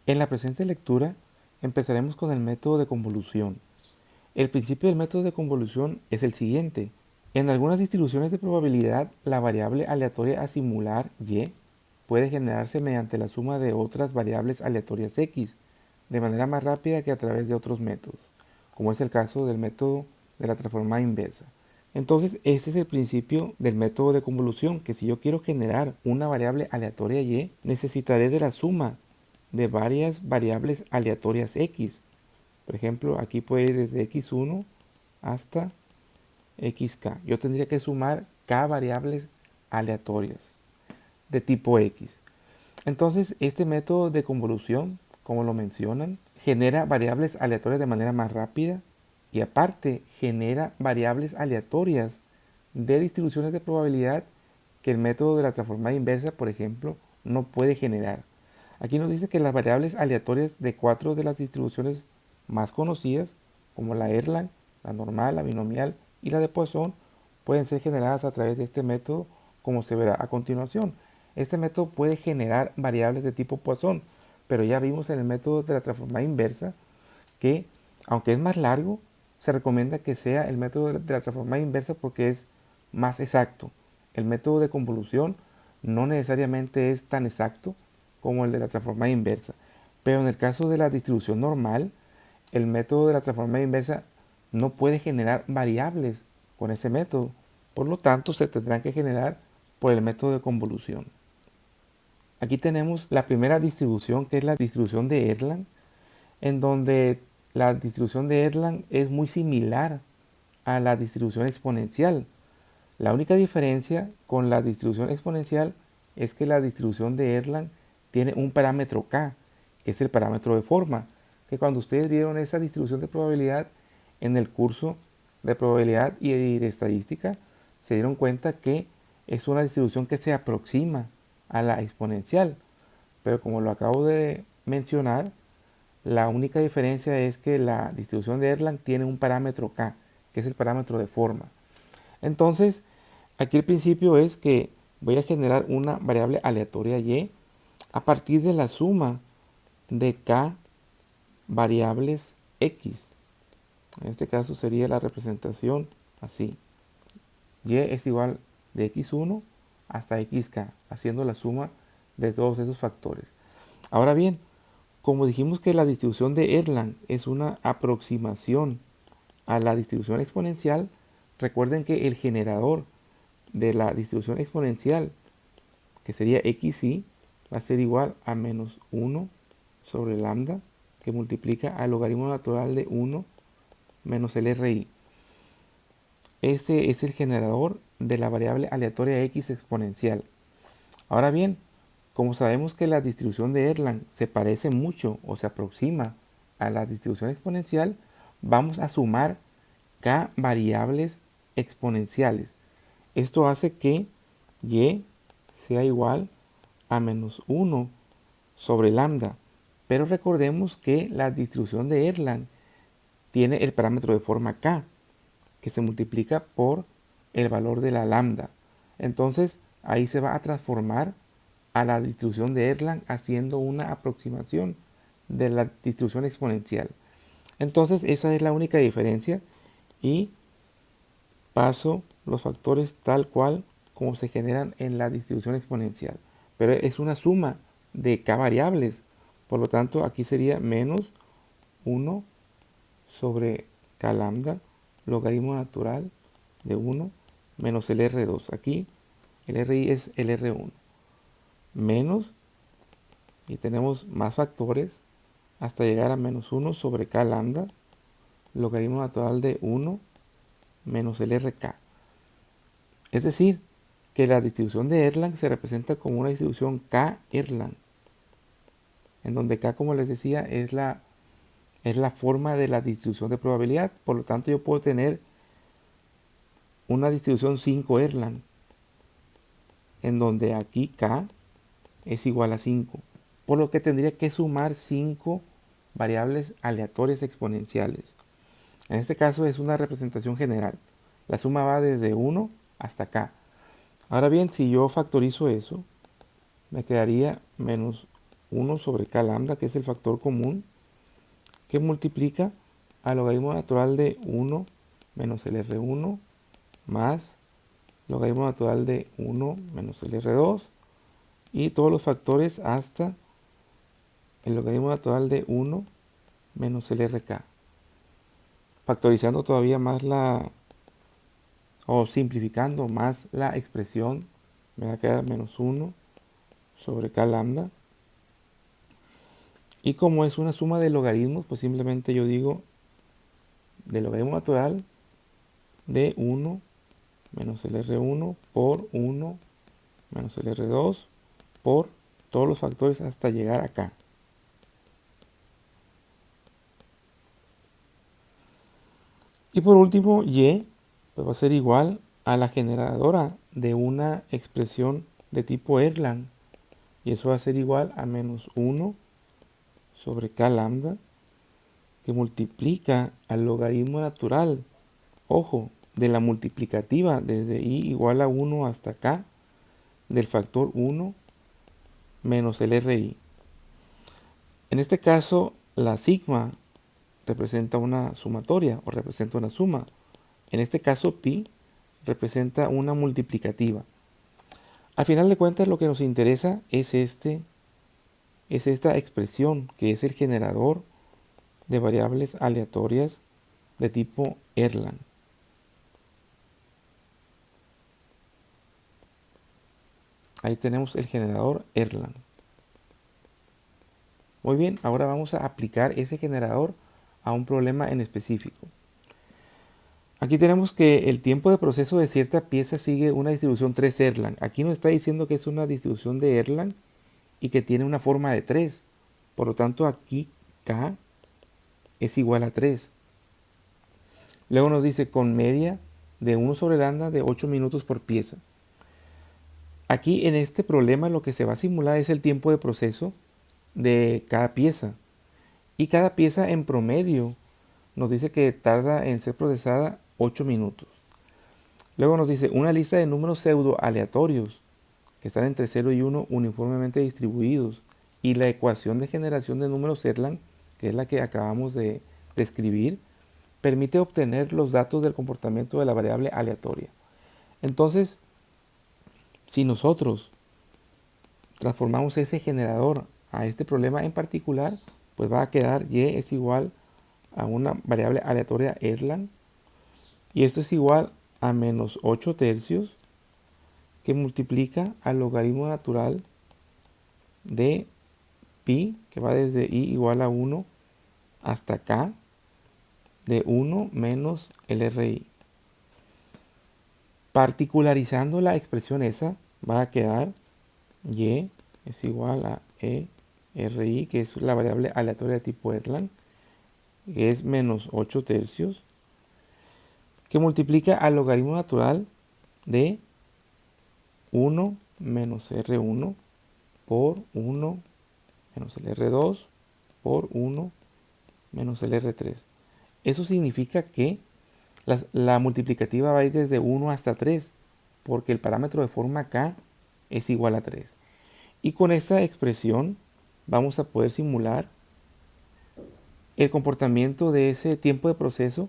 En la presente lectura empezaremos con el método de convolución. El principio del método de convolución es el siguiente. En algunas distribuciones de probabilidad, la variable aleatoria a simular y puede generarse mediante la suma de otras variables aleatorias x, de manera más rápida que a través de otros métodos, como es el caso del método de la transformada inversa. Entonces, este es el principio del método de convolución, que si yo quiero generar una variable aleatoria y, necesitaré de la suma de varias variables aleatorias x. Por ejemplo, aquí puede ir desde x1 hasta xk. Yo tendría que sumar k variables aleatorias de tipo x. Entonces, este método de convolución, como lo mencionan, genera variables aleatorias de manera más rápida y aparte genera variables aleatorias de distribuciones de probabilidad que el método de la transformada inversa, por ejemplo, no puede generar. Aquí nos dice que las variables aleatorias de 4 de las distribuciones más conocidas, como la Erlang, la normal, la binomial y la de Poisson, pueden ser generadas a través de este método, como se verá a continuación. Este método puede generar variables de tipo Poisson, pero ya vimos en el método de la transformada inversa que, aunque es más largo, se recomienda que sea el método de la transformada inversa porque es más exacto. El método de convolución no necesariamente es tan exacto como el de la transformada inversa, pero en el caso de la distribución normal, el método de la transformada inversa no puede generar variables con ese método, por lo tanto se tendrán que generar por el método de convolución. Aquí tenemos la primera distribución, que es la distribución de Erlang, en donde la distribución de Erlang es muy similar a la distribución exponencial. La única diferencia con la distribución exponencial es que la distribución de Erlang tiene un parámetro k, que es el parámetro de forma, que cuando ustedes vieron esa distribución de probabilidad en el curso de probabilidad y de estadística, se dieron cuenta que es una distribución que se aproxima a la exponencial. Pero como lo acabo de mencionar, la única diferencia es que la distribución de Erlang tiene un parámetro k, que es el parámetro de forma. Entonces, aquí el principio es que voy a generar una variable aleatoria y a partir de la suma de k variables x. En este caso sería la representación así. Y es igual de x1 hasta xk, haciendo la suma de todos esos factores. Ahora bien, como dijimos que la distribución de Erlang es una aproximación a la distribución exponencial, recuerden que el generador de la distribución exponencial, que sería xi, va a ser igual a menos 1 sobre lambda, que multiplica al logaritmo natural de 1 menos el RI. Este es el generador de la variable aleatoria x exponencial. Ahora bien, como sabemos que la distribución de Erlang se parece mucho o se aproxima a la distribución exponencial, vamos a sumar k variables exponenciales. Esto hace que y sea igual a menos 1 sobre lambda. Pero recordemos que la distribución de Erlang tiene el parámetro de forma k, que se multiplica por el valor de la lambda. Entonces ahí se va a transformar a la distribución de Erlang haciendo una aproximación de la distribución exponencial. Entonces esa es la única diferencia y paso los factores tal cual como se generan en la distribución exponencial. Pero es una suma de k variables. Por lo tanto, aquí sería menos 1 sobre k lambda, logaritmo natural de 1 menos el R2. Aquí el RI es el R1. Menos, y tenemos más factores, hasta llegar a menos 1 sobre k lambda, logaritmo natural de 1 menos el RK. Es decir, que la distribución de Erlang se representa como una distribución K-Erlang, en donde K, como les decía, es la forma de la distribución de probabilidad. Por lo tanto, yo puedo tener una distribución 5 Erlang, en donde aquí K es igual a 5, por lo que tendría que sumar 5 variables aleatorias exponenciales. En este caso es una representación general. La suma va desde 1 hasta K. Ahora bien, si yo factorizo eso, me quedaría menos 1 sobre k lambda, que es el factor común, que multiplica al logaritmo natural de 1 menos el R1 más logaritmo natural de 1 menos el R2 y todos los factores hasta el logaritmo natural de 1 menos el RK. Factorizando todavía más o simplificando más la expresión, me va a quedar menos 1 sobre k lambda. Y como es una suma de logaritmos, pues simplemente yo digo del logaritmo natural de 1 menos el R1 por 1 menos el R2 por todos los factores hasta llegar acá. Y por último, y pues va a ser igual a la generadora de una expresión de tipo Erlang. Y eso va a ser igual a menos 1 sobre k lambda, que multiplica al logaritmo natural, ojo, de la multiplicativa desde i igual a 1 hasta k, del factor 1 menos el RI. En este caso, la sigma representa una sumatoria o representa una suma. En este caso, pi representa una multiplicativa. Al final de cuentas, lo que nos interesa es esta expresión, que es el generador de variables aleatorias de tipo Erlang. Ahí tenemos el generador Erlang. Muy bien, ahora vamos a aplicar ese generador a un problema en específico. Aquí tenemos que el tiempo de proceso de cierta pieza sigue una distribución 3 Erlang. Aquí nos está diciendo que es una distribución de Erlang y que tiene una forma de 3. Por lo tanto, aquí K es igual a 3. Luego nos dice con media de 1 sobre lambda de 8 minutos por pieza. Aquí en este problema lo que se va a simular es el tiempo de proceso de cada pieza. Y cada pieza en promedio nos dice que tarda en ser procesada 8 minutos. Luego nos dice una lista de números pseudo aleatorios que están entre 0 y 1 uniformemente distribuidos. Y la ecuación de generación de números Erlang, que es la que acabamos de escribir, permite obtener los datos del comportamiento de la variable aleatoria. Entonces, si nosotros transformamos ese generador a este problema en particular, pues va a quedar y es igual a una variable aleatoria Erlang. Y esto es igual a menos 8 tercios, que multiplica al logaritmo natural de pi, que va desde i igual a 1 hasta k, de 1 menos el RI. Particularizando la expresión esa, va a quedar y es igual a RI, que es la variable aleatoria de tipo Erlang, que es menos 8 tercios, que multiplica al logaritmo natural de 1 menos R1 por 1 menos el R2 por 1 menos el R3. Eso significa que la multiplicativa va a ir desde 1 hasta 3, porque el parámetro de forma k es igual a 3. Y con esta expresión vamos a poder simular el comportamiento de ese tiempo de proceso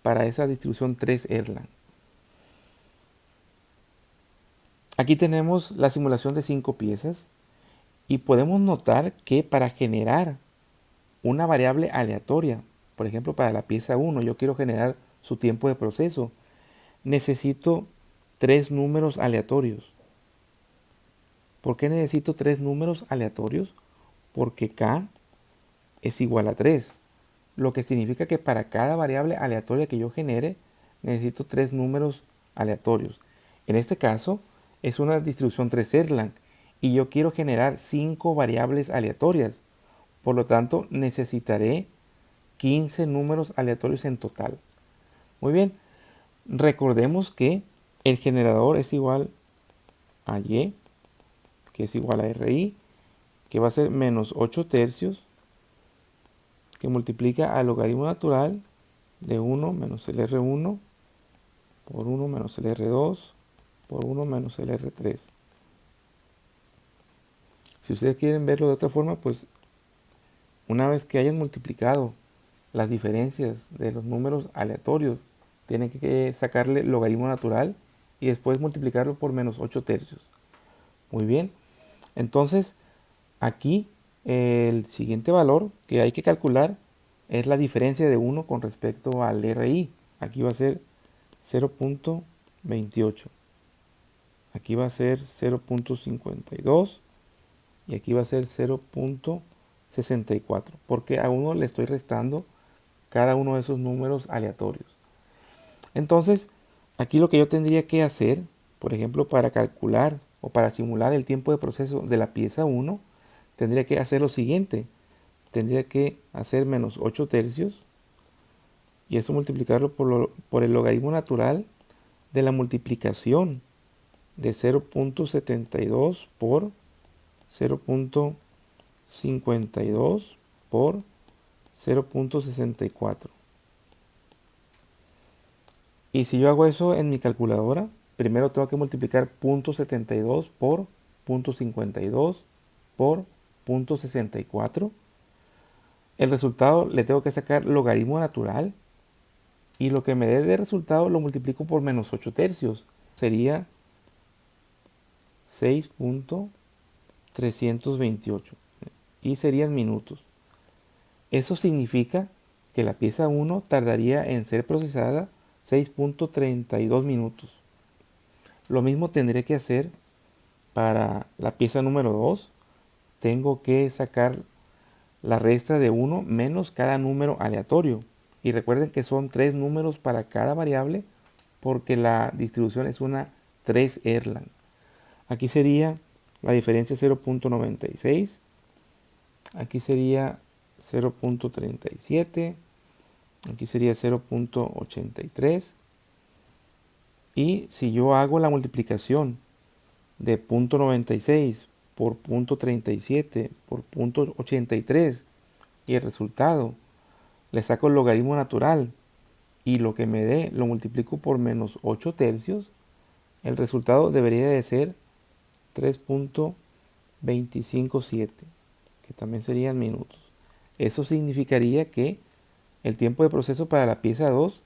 para esa distribución 3 Erlang. Aquí tenemos la simulación de 5 piezas y podemos notar que para generar una variable aleatoria, por ejemplo para la pieza 1, yo quiero generar su tiempo de proceso, necesito 3 números aleatorios. ¿Por qué necesito 3 números aleatorios? Porque k es igual a 3, lo que significa que para cada variable aleatoria que yo genere, necesito 3 números aleatorios. En este caso, es una distribución 3 Erlang y yo quiero generar 5 variables aleatorias. Por lo tanto, necesitaré 15 números aleatorios en total. Muy bien, recordemos que el generador es igual a y, que es igual a RI, que va a ser menos 8 tercios, que multiplica al logaritmo natural de 1 menos el R1 por 1 menos el R2 por 1 menos el R3. Si ustedes quieren verlo de otra forma, pues una vez que hayan multiplicado las diferencias de los números aleatorios, tienen que sacarle logaritmo natural y después multiplicarlo por menos 8 tercios. Muy bien, entonces aquí el siguiente valor que hay que calcular es la diferencia de 1 con respecto al RI. Aquí va a ser 0.28. Aquí va a ser 0.52 y aquí va a ser 0.64, porque a 1 le estoy restando cada uno de esos números aleatorios. Entonces, aquí lo que yo tendría que hacer, por ejemplo, para calcular o para simular el tiempo de proceso de la pieza 1, tendría que hacer lo siguiente. Tendría que hacer menos 8 tercios y eso multiplicarlo por el logaritmo natural de la multiplicación de 0.72 por 0.52 por 0.64. Y si yo hago eso en mi calculadora, primero tengo que multiplicar 0.72 por 0.52 por 0.64. El resultado le tengo que sacar logaritmo natural y lo que me dé de resultado lo multiplico por menos 8 tercios. Sería 6.328 y serían minutos. Eso significa que la pieza 1 tardaría en ser procesada 6.32 minutos. Lo mismo tendré que hacer para la pieza número 2. Tengo que sacar la resta de 1 menos cada número aleatorio. Y recuerden que son 3 números para cada variable porque la distribución es una 3 Erlang. Aquí sería la diferencia 0.96. Aquí sería 0.37. Aquí sería 0.83. Y si yo hago la multiplicación de 0.96 por 0.37 por 0.83 y el resultado le saco el logaritmo natural y lo que me dé lo multiplico por menos 8 tercios, el resultado debería de ser 3.257, que también serían minutos. Eso significaría que el tiempo de proceso para la pieza 2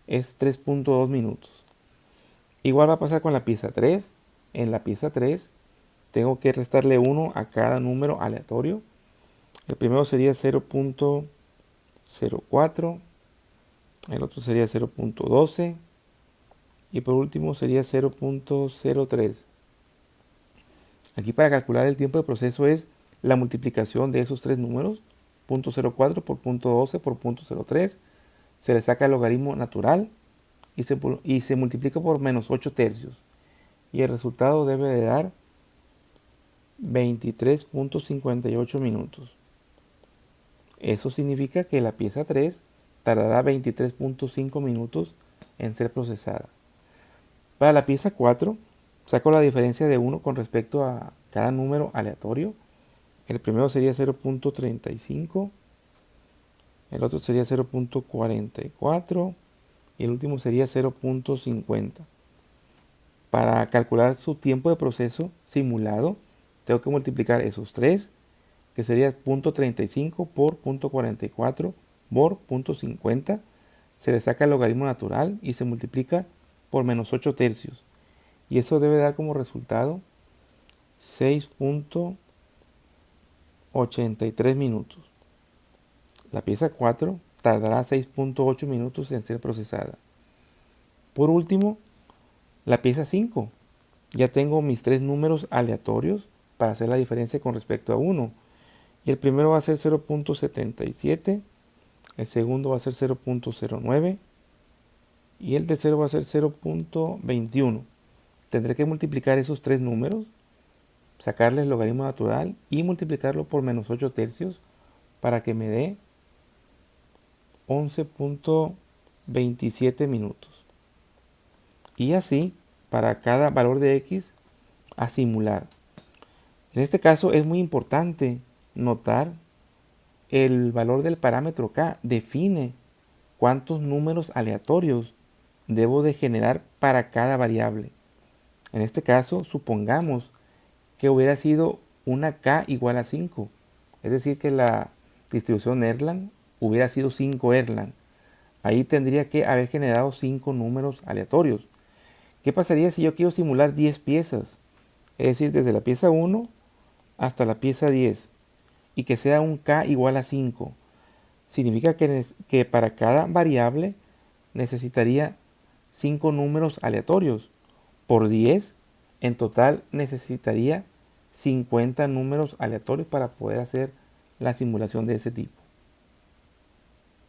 es 3.2 minutos. Igual va a pasar con la pieza 3. En la pieza 3 tengo que restarle 1 a cada número aleatorio. El primero sería 0.04, el otro sería 0.12 y por último sería 0.03. Aquí para calcular el tiempo de proceso es la multiplicación de esos tres números, 0.04 por 0.12 por 0.03, se le saca el logaritmo natural y se multiplica por menos 8 tercios. Y el resultado debe de dar 23.58 minutos. Eso significa que la pieza 3 tardará 23.5 minutos en ser procesada. Para la pieza 4, saco la diferencia de 1 con respecto a cada número aleatorio. El primero sería 0.35, el otro sería 0.44 y el último sería 0.50. Para calcular su tiempo de proceso simulado, tengo que multiplicar esos tres, que sería 0.35 por 0.44 por 0.50. Se le saca el logaritmo natural y se multiplica por menos 8 tercios. Y eso debe dar como resultado 6.83 minutos. La pieza 4 tardará 6.8 minutos en ser procesada. Por último, la pieza 5. Ya tengo mis tres números aleatorios para hacer la diferencia con respecto a 1. Y el primero va a ser 0.77, el segundo va a ser 0.09 y el tercero va a ser 0.21. Tendré que multiplicar esos tres números, sacarles el logaritmo natural y multiplicarlo por menos 8 tercios para que me dé 11.27 minutos. Y así para cada valor de x a simular. En este caso es muy importante notar el valor del parámetro k. Define cuántos números aleatorios debo de generar para cada variable. En este caso, supongamos que hubiera sido una k igual a 5. Es decir, que la distribución Erlang hubiera sido 5 Erlang. Ahí tendría que haber generado 5 números aleatorios. ¿Qué pasaría si yo quiero simular 10 piezas? Es decir, desde la pieza 1 hasta la pieza 10 y que sea un k igual a 5. Significa que para cada variable necesitaría 5 números aleatorios. Por 10, en total necesitaría 50 números aleatorios para poder hacer la simulación de ese tipo.